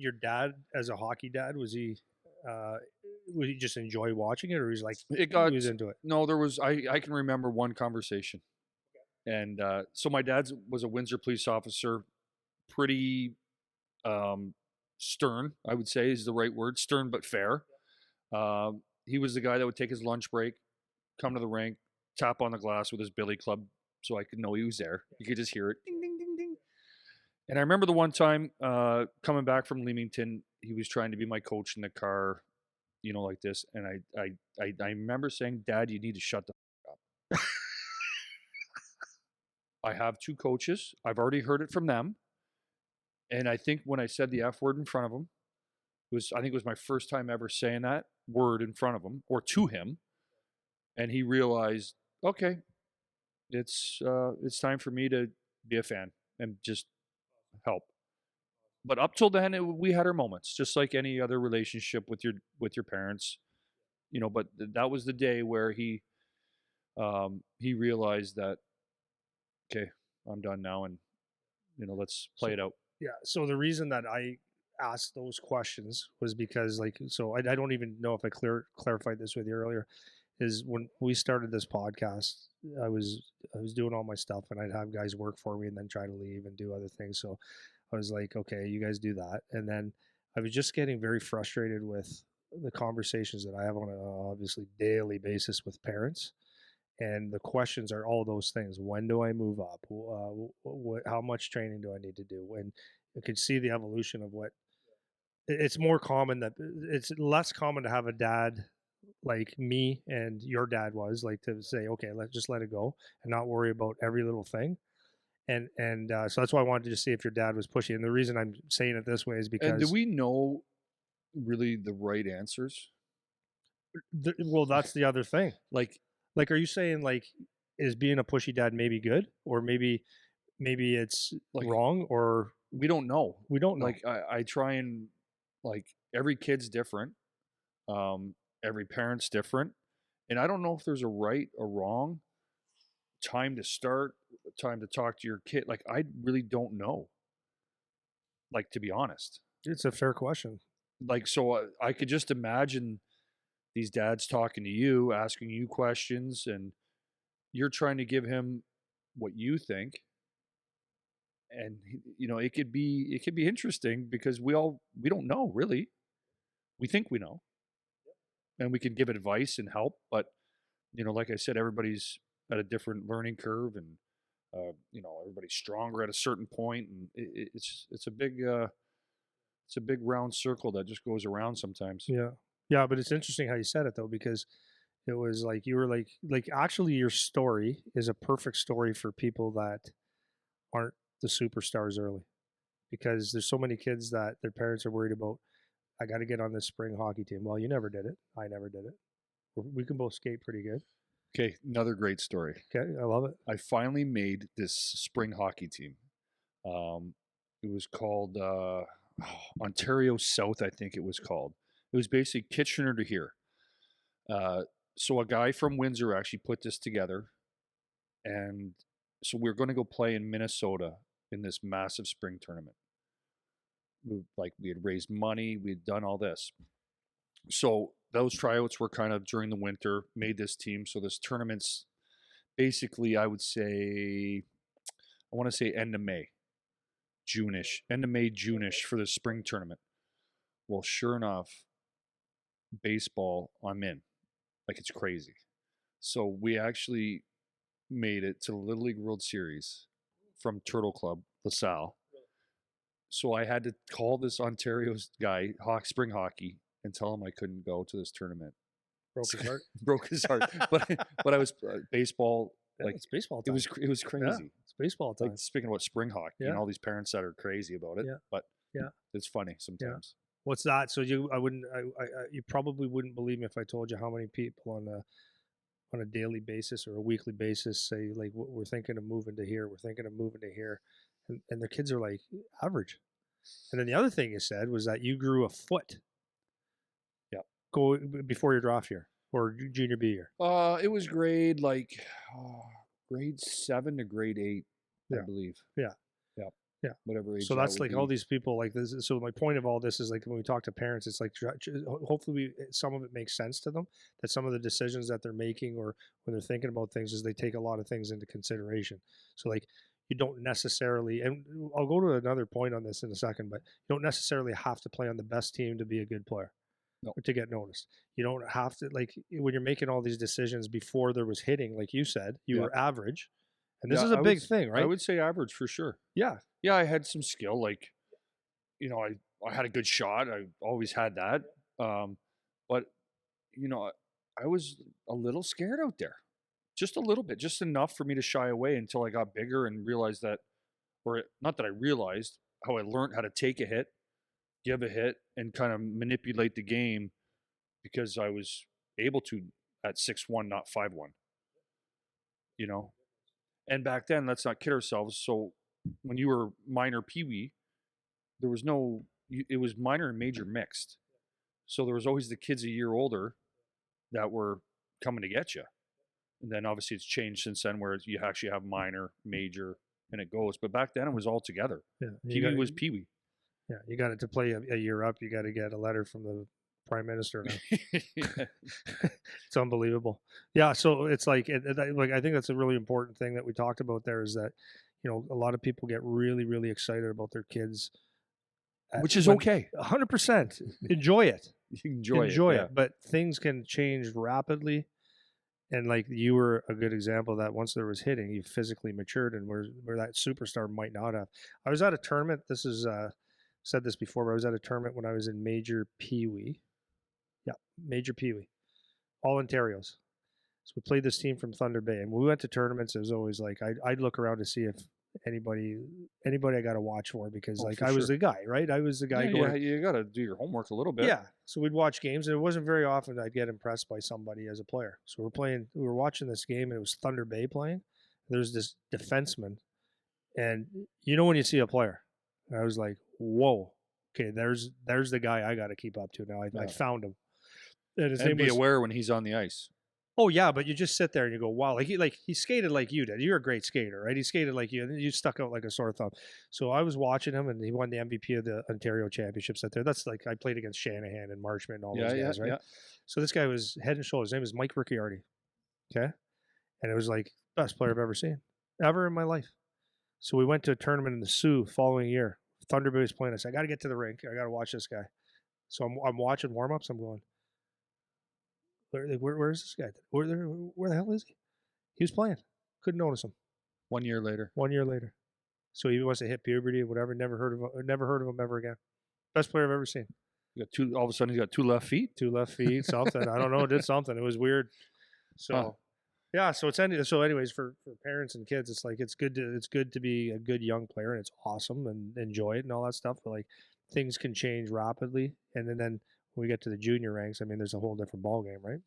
your dad as a hockey dad, was he just enjoy watching it, or he's like he was into it? No, there was, I can remember one conversation. And so my dad was a Windsor police officer, pretty stern, I would say is the right word, stern but fair. He was the guy that would take his lunch break, come to the rink, tap on the glass with his billy club so I could know he was there. You could just hear it, ding, ding, ding, ding. And I remember the one time coming back from Leamington, he was trying to be my coach in the car, you know, like this. And I remember saying, Dad, you need to shut the f- up. I have 2 coaches. I've already heard it from them. And I think when I said the F word in front of him, I think it was my first time ever saying that word in front of him or to him. And he realized, okay, it's time for me to be a fan and just help. But up till then, we had our moments, just like any other relationship with your parents, you know. But that was the day where he realized that, okay, I'm done now, and you know, let's play it out. Yeah. So the reason that I asked those questions was because, like, so I don't even know if I clarified this with you earlier. Is when we started this podcast, I was doing all my stuff, and I'd have guys work for me, and then try to leave and do other things. So I was like, okay, you guys do that, and then I was just getting very frustrated with the conversations that I have on a obviously daily basis with parents. And the questions are all those things. When do I move up? How much training do I need to do? And you could see the evolution of what it's more common that it's less common to have a dad like me and your dad was, like, to say, okay, let's just let it go and not worry about every little thing. And so that's why I wanted to just see if your dad was pushy. And the reason I'm saying it this way is because, And do we know really the right answers? well, that's the other thing. Like, are you saying, like, is being a pushy dad maybe good, or maybe it's like, wrong, or we don't know. we don't know? Like, I try and, like, every kid's different. Every parent's different. And I don't know if there's a right or wrong time to start, time to talk to your kid. Like, I really don't know. Like, to be honest. It's a fair question. Like, so I could just imagine these dads talking to you, asking you questions, and you're trying to give him what you think. And you know, it could be interesting because we don't know really. We think we know, and we can give advice and help, but you know, like I said, everybody's at a different learning curve, and you know, everybody's stronger at a certain point, and it's a big round circle that just goes around sometimes. Yeah. Yeah, but it's interesting how you said it, though, because it was like you were like actually your story is a perfect story for people that aren't the superstars early, because there's so many kids that their parents are worried about. I got to get on this spring hockey team. Well, you never did it. I never did it. We can both skate pretty good. Okay, another great story. Okay, I love it. I finally made this spring hockey team. It was called Ontario South, I think it was called. It was basically Kitchener to here. So a guy from Windsor actually put this together, and so we were going to go play in Minnesota in this massive spring tournament. We had raised money, we had done all this. So those tryouts were kind of during the winter, made this team. So this tournament's basically, I want to say end of May, June-ish for the spring tournament. Well, sure enough, baseball, I'm in. Like, it's crazy. So we actually made it to the Little League World Series from Turtle Club, LaSalle. So I had to call this Ontario's guy, spring hockey, and tell him I couldn't go to this tournament. Broke his heart. Broke his heart. But I was baseball. Yeah, like, it's baseball time. It was crazy. Yeah, it's baseball time. Like, speaking about spring hockey and all these parents that are crazy about it. Yeah. But yeah, it's funny sometimes. What's that? So you probably wouldn't believe me if I told you how many people on a daily basis or a weekly basis say, like, we're thinking of moving to here, we're thinking of moving to here, and the kids are like, average. And then the other thing you said was that you grew a foot. Yeah. Go before your draft year or junior B year. It was grade 7 to grade 8, I believe. Yeah. Yeah. Yeah. whatever age So that that's would like all be. these people like this. So my point of all this is like when we talk to parents, it's like hopefully some of it makes sense to them, that some of the decisions that they're making or when they're thinking about things is they take a lot of things into consideration. So like you don't necessarily, and I'll go to another point on this in a second, but you don't necessarily have to play on the best team to be a good player No. or to get noticed. You don't have to, like when you're making all these decisions before there was hitting, like you said, you Yeah. were average. And this Yeah, is a big thing, I right? would say average for sure. Yeah. Yeah, I had some skill, like, I had a good shot. I always had that. But I was a little scared out there. Just a little bit, just enough for me to shy away until I got bigger and realized that, not that I realized, how I learned how to take a hit, give a hit, and kind of manipulate the game because I was able to at 6'1", not 5'1", you know? And back then, let's not kid ourselves. So when you were minor peewee, there was no, it was minor and major mixed. So there was always the kids a year older that were coming to get you. And then obviously it's changed since then where you actually have minor, major, and it goes. But back then it was all together. Yeah. You got Peewee was peewee. Yeah, you got it to play a year up. You got to get a letter from the prime minister now. It's unbelievable. Yeah, so it's like, like I think that's a really important thing that we talked about there is that, a lot of people get really, really excited about their kids, Which is when okay. 100% enjoy it, You enjoy enjoy it. it. But things can change rapidly, and like you were a good example of that. Once there was hitting, you physically matured, and where that superstar might not have. I was at a tournament. This is said this before, but I was at a tournament when I was in Major Pee Wee. Yeah, Major Pee Wee, all Ontarios. So we played this team from Thunder Bay, and when we went to tournaments, it was always like I'd look around to see if anybody I got to watch for because like for I was sure. the guy, right? I was the guy Yeah, going. you got to do your homework a little bit. Yeah, so we'd watch games, and it wasn't very often I'd get impressed by somebody as a player. So we were watching this game, and it was Thunder Bay playing. There's this defenseman, and when you see a player, and I was like, whoa, okay, there's the guy I got to keep up to now. I found him, and his And name be was. aware when he's on the ice. Oh yeah, but you just sit there and you go, wow, he skated like you did. You're a great skater, right? He skated like you, and you stuck out like a sore thumb. So I was watching him, and he won the MVP of the Ontario Championships out there. That's like I played against Shanahan and Marchment and all those guys, right? Yeah. So this guy was head and shoulders. His name was Mike Ricciardi. Okay, and it was like best player I've ever seen, ever in my life. So we went to a tournament in the Sioux following year. Thunder Bay was playing us. I got to get to the rink. I got to watch this guy. So I'm watching warm ups. I'm going, where is this guy? Where the hell is he? He was playing. Couldn't notice him. 1 year later. 1 year later. So he must have hit puberty or whatever. Never heard of him ever again. Best player I've ever seen. You got two. All of a sudden, he's got 2 left feet. 2 left feet, something. I don't know. Did something. It was weird. So, yeah. So anyways, for parents and kids, it's like it's good to be a good young player, and it's awesome and enjoy it and all that stuff. But like things can change rapidly, and then when we get to the junior ranks, I mean, there's a whole different ball game, right?